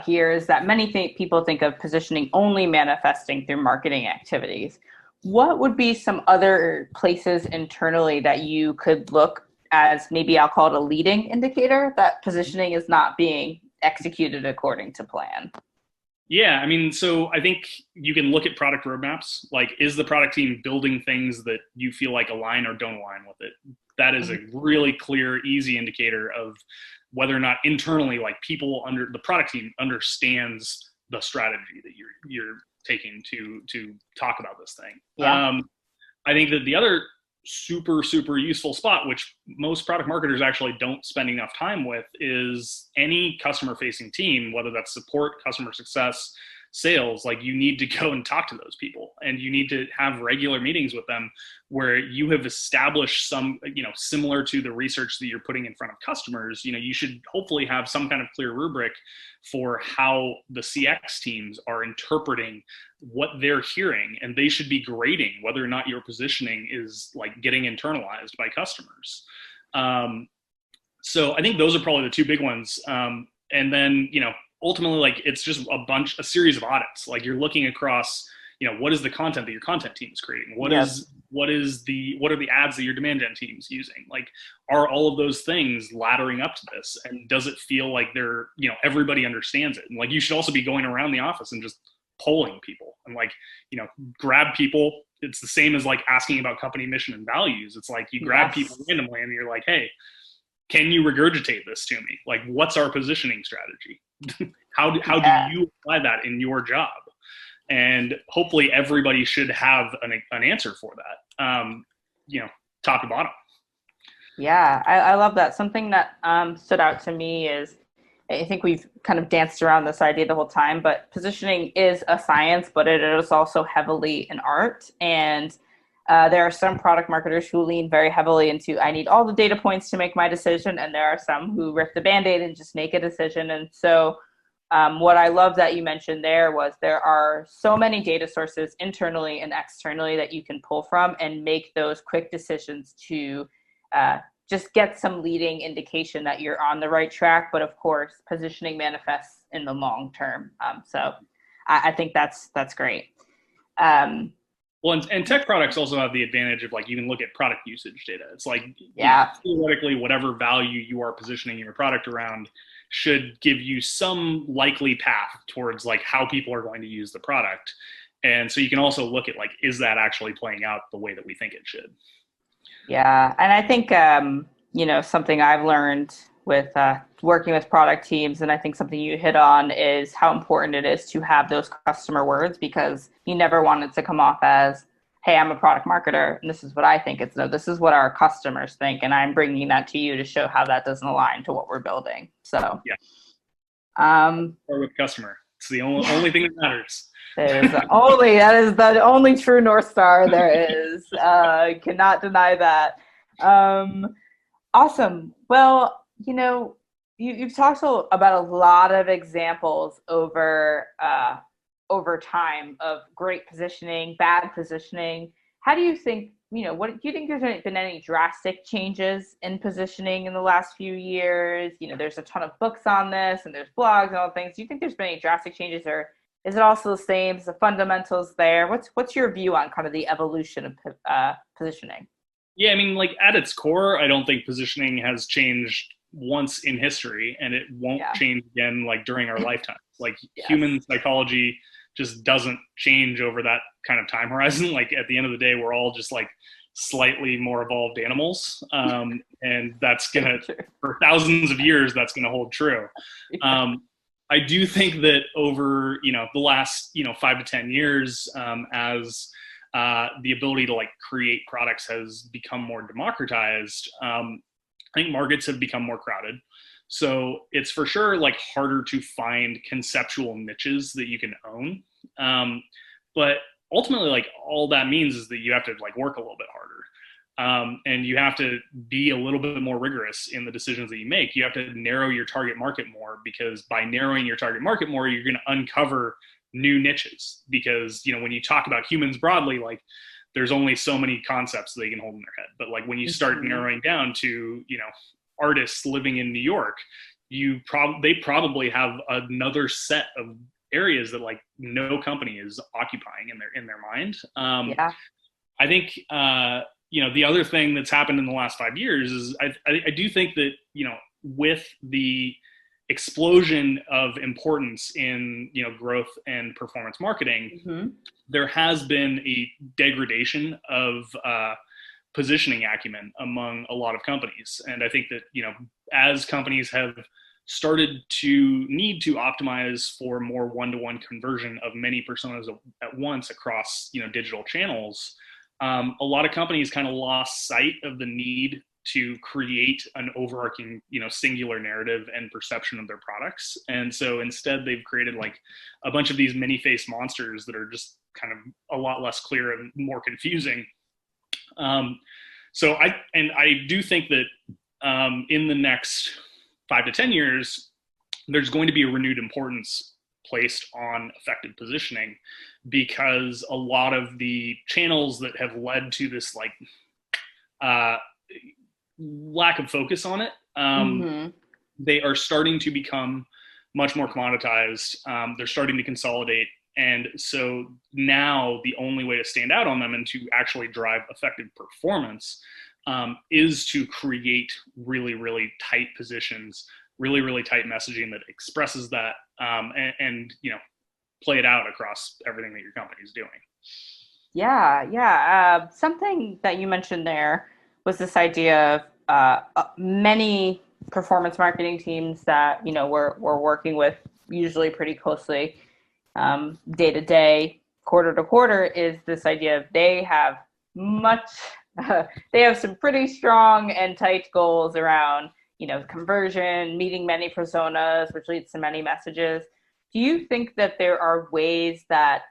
here is that many people think of positioning only manifesting through marketing activities. What would be some other places internally that you could look as, maybe I'll call it a leading indicator, that positioning is not being executed according to plan? Yeah, I mean, so I think you can look at product roadmaps. Like, is the product team building things that you feel like align or don't align with it? That is a really clear, easy indicator of whether or not internally, like, people under the product team understands the strategy that you're taking to talk about this thing. Yeah. I think that the other super, super useful spot, which most product marketers actually don't spend enough time with, is any customer facing team, whether that's support, customer success, sales. Like, you need to go and talk to those people, and you need to have regular meetings with them where you have established some, similar to the research that you're putting in front of customers. You should hopefully have some kind of clear rubric for how the CX teams are interpreting what they're hearing, and they should be grading whether or not your positioning is, like, getting internalized by customers. So I think those are probably the two big ones. And then, ultimately, like, it's just a series of audits. Like, you're looking across, what is the content that your content team is creating? Yes. What are the ads that your demand gen team is using? Like, are all of those things laddering up to this? And does it feel like they're, everybody understands it? And like, you should also be going around the office and just polling people and like, grab people. It's the same as like asking about company mission and values. It's like you grab people Yes. randomly and you're like, hey, can you regurgitate this to me? Like, what's our positioning strategy? How do Yeah. you apply that in your job? And hopefully everybody should have an answer for that, top to bottom. Yeah, I love that. Something that stood out to me is I think we've kind of danced around this idea the whole time, but positioning is a science, but it is also heavily an art. And there are some product marketers who lean very heavily into, I need all the data points to make my decision. And there are some who rip the band-aid and just make a decision. And so what I love that you mentioned there was there are so many data sources internally and externally that you can pull from and make those quick decisions to just get some leading indication that you're on the right track. But of course, positioning manifests in the long term. So I think that's great. Well, and tech products also have the advantage of like you can look at product usage data. It's like Yeah. theoretically, whatever value you are positioning your product around should give you some likely path towards like how people are going to use the product. And so you can also look at like, is that actually playing out the way that we think it should? Yeah, and I think something I've learned with working with product teams, and I think something you hit on is how important it is to have those customer words because you never want it to come off as, "Hey, I'm a product marketer, and this is what I think." It's no, this is what our customers think, and I'm bringing that to you to show how that doesn't align to what we're building. So, Yeah, um, or with customer, it's the only thing that matters. that is the only true North Star there is. Cannot deny that. Awesome. Well, you've talked about a lot of examples over time of great positioning, bad positioning. How do you think? What do you think? There's been any drastic changes in positioning in the last few years? There's a ton of books on this, and there's blogs and all things. Do you think there's been any drastic changes, or is it also the same? Is the fundamentals there? What's your view on kind of the evolution of positioning? Yeah, I mean, like at its core, I don't think positioning has changed once in history, and it won't Yeah. change again like during our lifetime. Like Yes. human psychology just doesn't change over that kind of time horizon. Like at the end of the day, we're all just like slightly more evolved animals, and that's gonna for thousands of years that's gonna hold true. I do think that over the last 5 to 10 years, as the ability to like create products has become more democratized, I think markets have become more crowded. So it's for sure like harder to find conceptual niches that you can own. But ultimately, like all that means is that you have to like work a little bit harder. And you have to be a little bit more rigorous in the decisions that you make. You have to narrow your target market more because by narrowing your target market more, you're going to uncover new niches. Because when you talk about humans broadly, like there's only so many concepts they can hold in their head. But like when you start narrowing down to artists living in New York, they probably have another set of areas that like no company is occupying in their mind. Yeah. I think the other thing that's happened in the last 5 years is I do think that with the explosion of importance in growth and performance marketing, there has been a degradation of positioning acumen among a lot of companies. And I think that as companies have started to need to optimize for more one-to-one conversion of many personas at once across digital channels, a lot of companies kind of lost sight of the need to create an overarching singular narrative and perception of their products. And so instead they've created like a bunch of these many-faced monsters that are just kind of a lot less clear and more confusing. So I do think that in the next 5 to 10 years, there's going to be a renewed importance placed on effective positioning because a lot of the channels that have led to this like lack of focus on it, they are starting to become much more commoditized. They're starting to consolidate, And so now the only way to stand out on them and to actually drive effective performance is to create really, really tight positions, really, really tight messaging that expresses that, and play it out across everything that your company is doing. Yeah, yeah. Something that you mentioned there was this idea of many performance marketing teams that we're working with usually pretty closely, day to day, quarter to quarter. Is this idea of they have much, they have some pretty strong and tight goals around conversion, meeting many personas, which leads to many messages. Do you think that there are ways that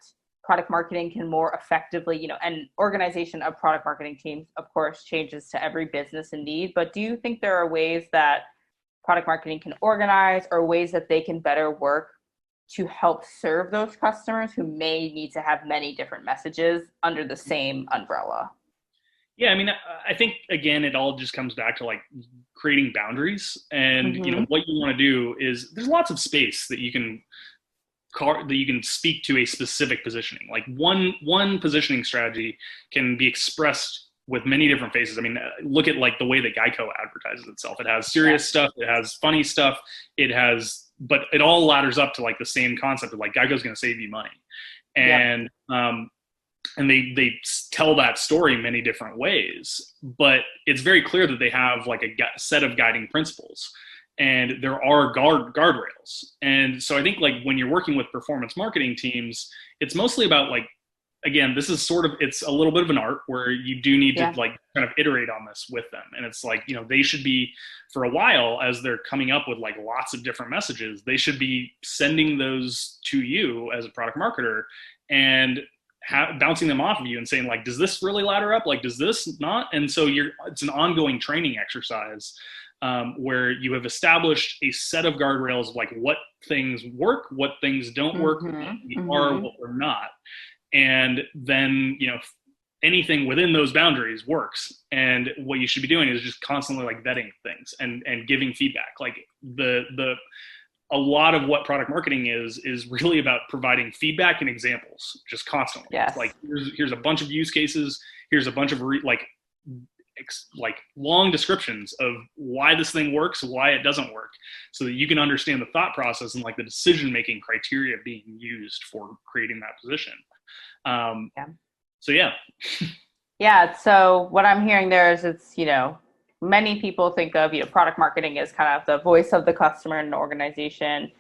product marketing can more effectively, an organization of product marketing teams, of course, changes to every business and need, but do you think there are ways that product marketing can organize or ways that they can better work to help serve those customers who may need to have many different messages under the same umbrella? Yeah, I mean, I think again, it all just comes back to like creating boundaries, and Mm-hmm. what you want to do is there's lots of space that you can speak to a specific positioning. Like one positioning strategy can be expressed with many different faces. I mean, look at like the way that Geico advertises itself. It has Yeah. serious stuff, it has funny stuff, but it all ladders up to like the same concept of like Geico's going to save you money, Yep. and they tell that story many different ways. But it's very clear that they have like a set of guiding principles, and there are guardrails. And so I think like when you're working with performance marketing teams, it's mostly about like, again, this is it's a little bit of an art where you do need to Yeah. like kind of iterate on this with them. And it's like, they should be, for a while, as they're coming up with like lots of different messages, they should be sending those to you as a product marketer and bouncing them off of you and saying like, does this really ladder up? Like, does this not? And so it's an ongoing training exercise, where you have established a set of guardrails of like what things work, what things don't work, what we Mm-hmm. are, Mm-hmm. what we're not. And then, anything within those boundaries works. And what you should be doing is just constantly like vetting things and giving feedback. Like a lot of what product marketing is really about providing feedback and examples just constantly. Yes. Like here's a bunch of use cases. Here's a bunch of like long descriptions of why this thing works, why it doesn't work, so that you can understand the thought process and like the decision making criteria being used for creating that position. Yeah. So yeah. Yeah. So what I'm hearing there is many people think of, product marketing as kind of the voice of the customer in an organization.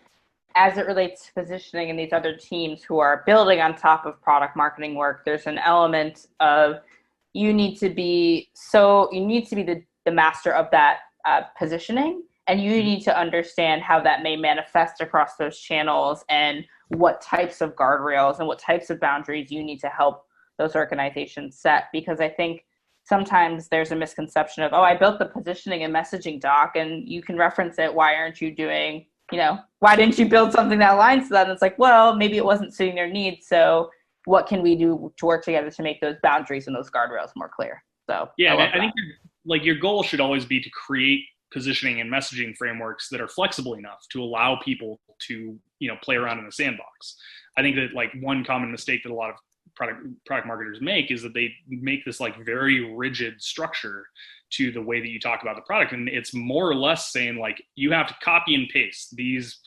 As it relates to positioning and these other teams who are building on top of product marketing work, there's an element of you need to be the master of that positioning, and you need to understand how that may manifest across those channels and what types of guardrails and what types of boundaries you need to help those organizations set. Because I think sometimes there's a misconception of, oh, I built the positioning and messaging doc and you can reference it. Why aren't you doing, why didn't you build something that aligns to that? And it's like, well, maybe it wasn't suiting their needs. So what can we do to work together to make those boundaries and those guardrails more clear? So Yeah, I that. think like your goal should always be to create positioning and messaging frameworks that are flexible enough to allow people to play around in the sandbox. I think that like one common mistake that a lot of product marketers make is that they make this like very rigid structure to the way that you talk about the product, and it's more or less saying like you have to copy and paste these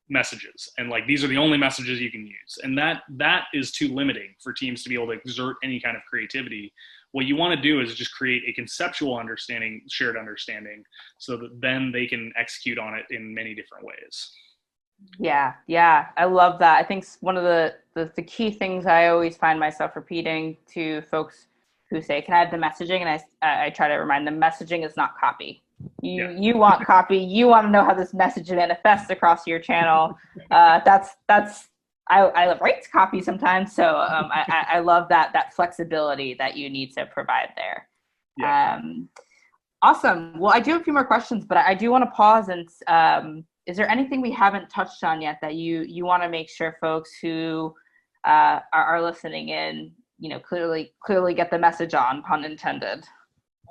messages, and like these are the only messages you can use, and that is too limiting for teams to be able to exert any kind of creativity. What you want to do is just create a conceptual understanding, shared understanding, so that then they can execute on it in many different ways. Yeah, yeah, I love that. I think one of the key things I always find myself repeating to folks who say, "Can I have the messaging?" And I try to remind them, messaging is not copy. You want copy. You want to know how this message manifests across your channel. I write copy sometimes, so I love that flexibility that you need to provide there. Yeah. Awesome. Well, I do have a few more questions, but I do want to pause and is there anything we haven't touched on yet that you want to make sure folks who are listening in, clearly get the message on, pun intended?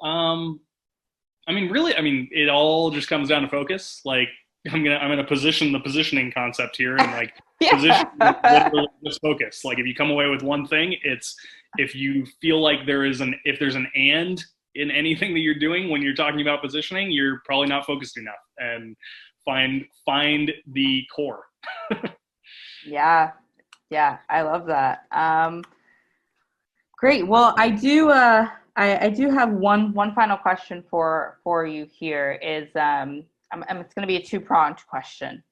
I mean, really, it all just comes down to focus. Like, I'm gonna position the positioning concept here, and like position is Yeah. literally just focus. Like if you come away with one thing, it's if you feel like if there's an and in anything that you're doing when you're talking about positioning, you're probably not focused enough. And find the core. Yeah. Yeah. I love that. Great. Well, I do have one final question for you here is it's going to be a two-pronged question.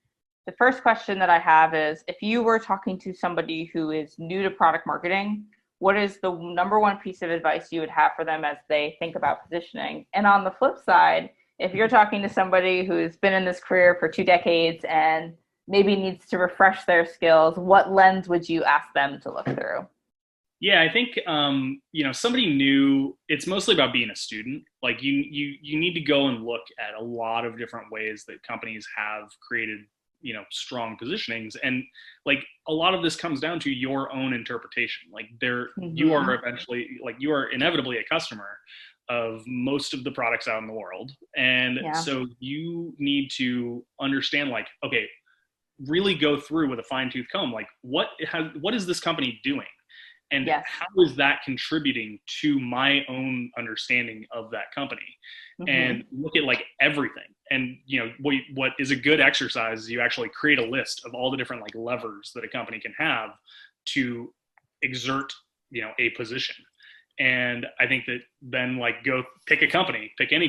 The first question that I have is if you were talking to somebody who is new to product marketing, what is the number one piece of advice you would have for them as they think about positioning? And on the flip side, if you're talking to somebody who's been in this career for 2 decades and maybe needs to refresh their skills, what lens would you ask them to look through? Yeah, I think somebody new. It's mostly about being a student. Like you need to go and look at a lot of different ways that companies have created strong positionings, and like a lot of this comes down to your own interpretation. Like you Mm-hmm. are eventually like you are inevitably a customer of most of the products out in the world, and Yeah. so you need to understand like okay, really go through with a fine tooth comb like what is this company doing and Yes. how is that contributing to my own understanding of that company Mm-hmm. and look at like everything. And what is a good exercise is you actually create a list of all the different like levers that a company can have to exert a position. And I think that then like go pick a company, pick any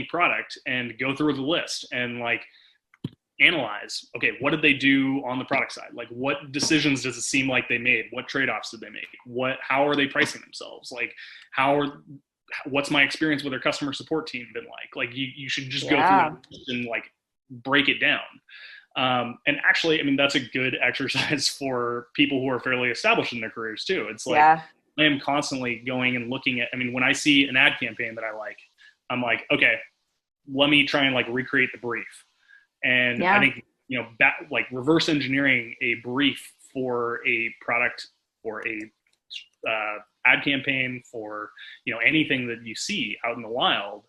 product and go through the list and like analyze, okay, what did they do on the product side? Like what decisions does it seem like they made? What trade-offs did they make? How are they pricing themselves? Like what's my experience with their customer support team been like? Like you should just go through Yeah. and like break it down. And actually, I mean, that's a good exercise for people who are fairly established in their careers too. It's like, Yeah. I am constantly going and looking at, I mean, when I see an ad campaign that I like, I'm like, okay, let me try and like recreate the brief. And I Yeah. think like reverse engineering a brief for a product or a ad campaign for anything that you see out in the wild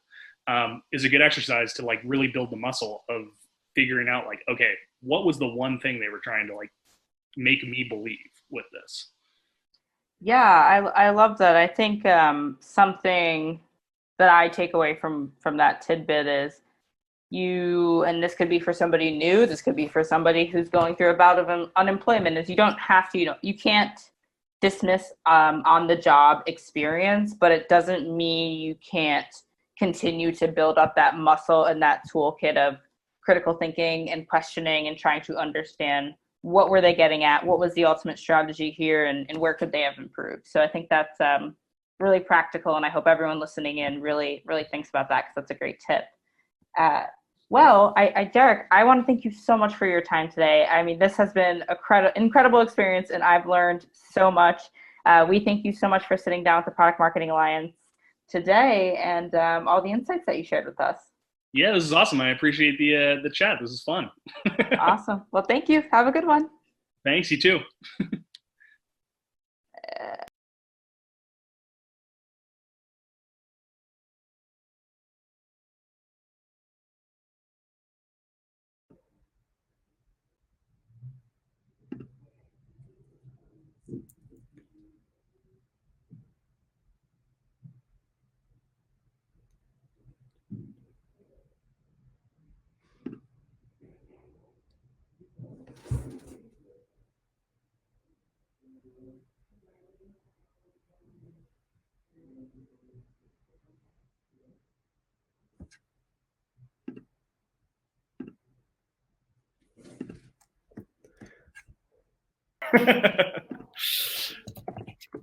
is a good exercise to like really build the muscle of figuring out like okay, what was the one thing they were trying to like make me believe with this. Yeah, I love that. I think something that I take away from that tidbit is and this could be for somebody new, this could be for somebody who's going through a bout of unemployment, is you don't have to, you can't dismiss on the job experience, but it doesn't mean you can't continue to build up that muscle and that toolkit of critical thinking and questioning and trying to understand what were they getting at, what was the ultimate strategy here, and where could they have improved. So I think that's really practical, and I hope everyone listening in really thinks about that because that's a great tip. uh, well, Derek, I want to thank you so much for your time today. I mean, this has been an incredible experience, and I've learned so much. We thank you so much for sitting down with the Product Marketing Alliance today and all the insights that you shared with us. Yeah, this is awesome. I appreciate the chat. This is fun. Awesome. Well, thank you. Have a good one. Thanks, you too.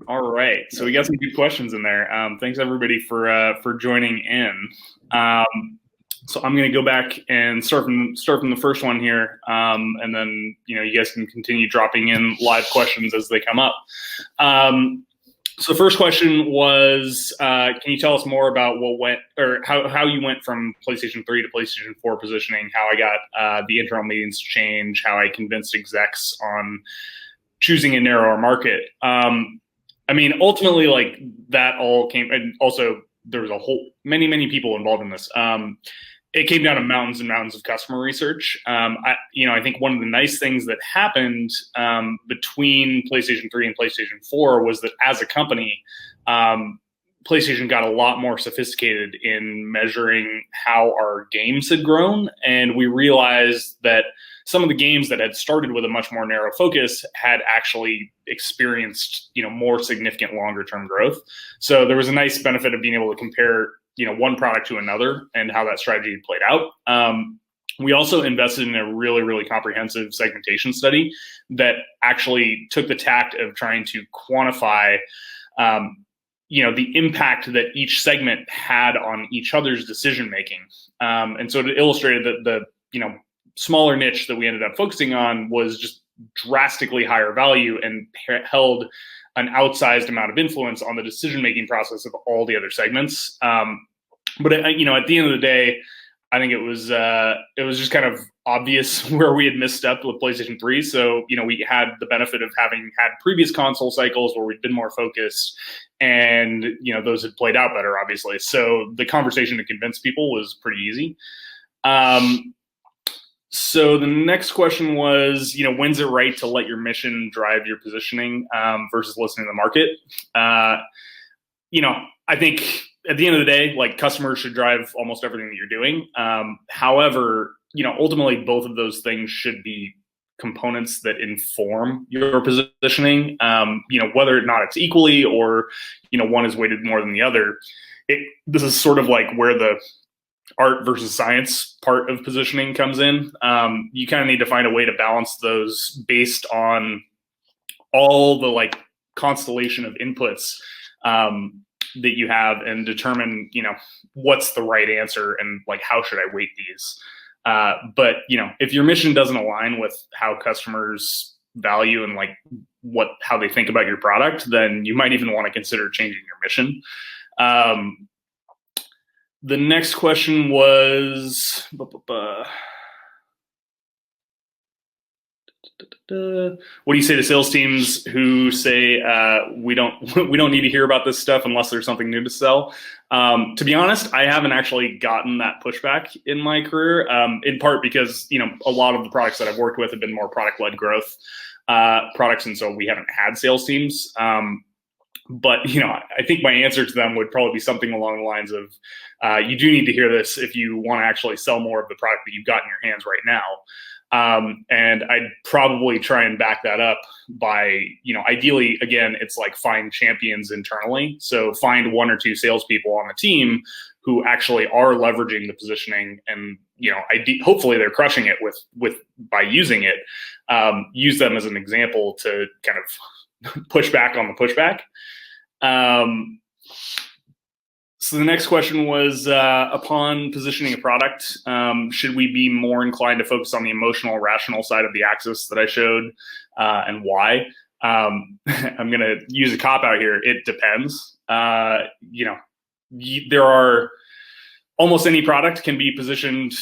All right, so we got some good questions in there. Thanks everybody for joining in. So I'm going to go back and start from the first one here, and then you guys can continue dropping in live questions as they come up. So the first question was, can you tell us more about how you went from PlayStation 3 to PlayStation 4 positioning, how I got the internal meetings to change, how I convinced execs on choosing a narrower market. I mean, ultimately, like that all came, and also there was many people involved in this. it came down to mountains and mountains of customer research. I think one of the nice things that happened between PlayStation 3 and PlayStation 4 was that as a company, PlayStation got a lot more sophisticated in measuring how our games had grown, and we realized that some of the games that had started with a much more narrow focus had actually experienced, more significant longer term growth. So there was a nice benefit of being able to compare, one product to another and how that strategy played out. We also invested in a really, really comprehensive segmentation study that actually took the tact of trying to quantify, the impact that each segment had on each other's decision making. And so it illustrated that the smaller niche that we ended up focusing on was just drastically higher value and held an outsized amount of influence on the decision making process of all the other segments. But at the end of the day, I think it was just kind of obvious where we had misstepped with PlayStation 3. So, we had the benefit of having had previous console cycles where we'd been more focused, and, those had played out better, obviously. So the conversation to convince people was pretty easy. So the next question was, when's it right to let your mission drive your positioning versus listening to the market? I think at the end of the day, like, customers should drive almost everything that you're doing. However, ultimately both of those things should be components that inform your positioning, whether or not it's equally or, one is weighted more than the other. This is sort of like where the art versus science part of positioning comes in. You kind of need to find a way to balance those based on all the constellation of inputs that you have, and determine, what's the right answer and how should I weight these. But if your mission doesn't align with how customers value and how they think about your product, then you might even want to consider changing your mission. The next question was, what do you say to sales teams who say we don't need to hear about this stuff unless there's something new to sell? To be honest, I haven't actually gotten that pushback in my career, in part because a lot of the products that I've worked with have been more product-led growth products, and so we haven't had sales teams. But I think my answer to them would probably be something along the lines of, you do need to hear this if you want to actually sell more of the product that you've got in your hands right now. And I'd probably try and back that up by, ideally, again, it's find champions internally. So find one or two salespeople on the team who actually are leveraging the positioning, and, hopefully they're crushing it by using it. Use them as an example to kind of push back on the pushback. So the next question was, upon positioning a product, should we be more inclined to focus on the emotional, rational side of the axis that I showed, and why? I'm going to use a cop-out here. It depends. There are almost any product can be positioned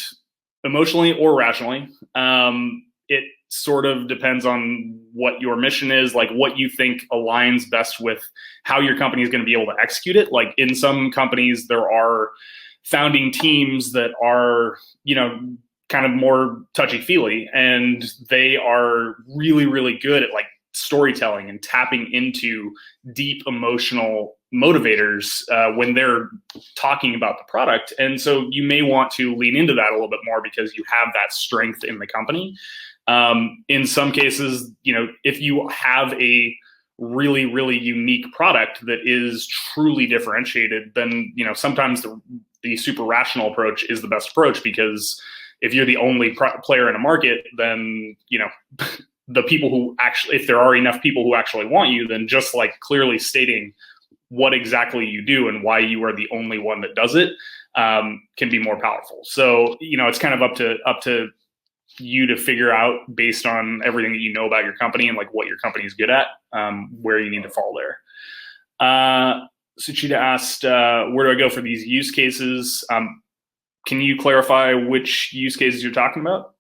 emotionally or rationally. It sort of depends on what your mission is, what you think aligns best with how your company is going to be able to execute it. In some companies, there are founding teams that are, kind of more touchy-feely, and they are really, really good at storytelling and tapping into deep emotional motivators when they're talking about the product. And so you may want to lean into that a little bit more because you have that strength in the company. In some cases, if you have a really, really unique product that is truly differentiated, then, sometimes the super rational approach is the best approach, because if you're the only player in a market, then, the people who actually, if there are enough people who actually want you, then just clearly stating what exactly you do and why you are the only one that does it can be more powerful. So, it's kind of up to you to figure out, based on everything that you know about your company and what your company is good at, where you need to fall there. Suchita asked, where do I go for these use cases? Can you clarify which use cases you're talking about?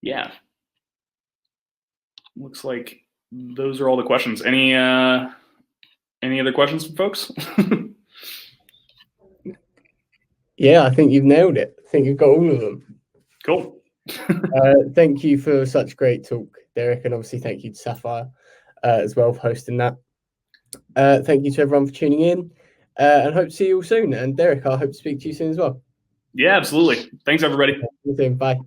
Yeah. Looks like those are all the questions. Any other questions from folks? Yeah, I think you've nailed it. I think you've got all of them. Cool. Thank you for such great talk, Derek, and obviously thank you to Sapphire as well for hosting that. Thank you to everyone for tuning in, and hope to see you all soon. And Derek, I hope to speak to you soon as well. Yeah, absolutely. Thanks, everybody. Bye.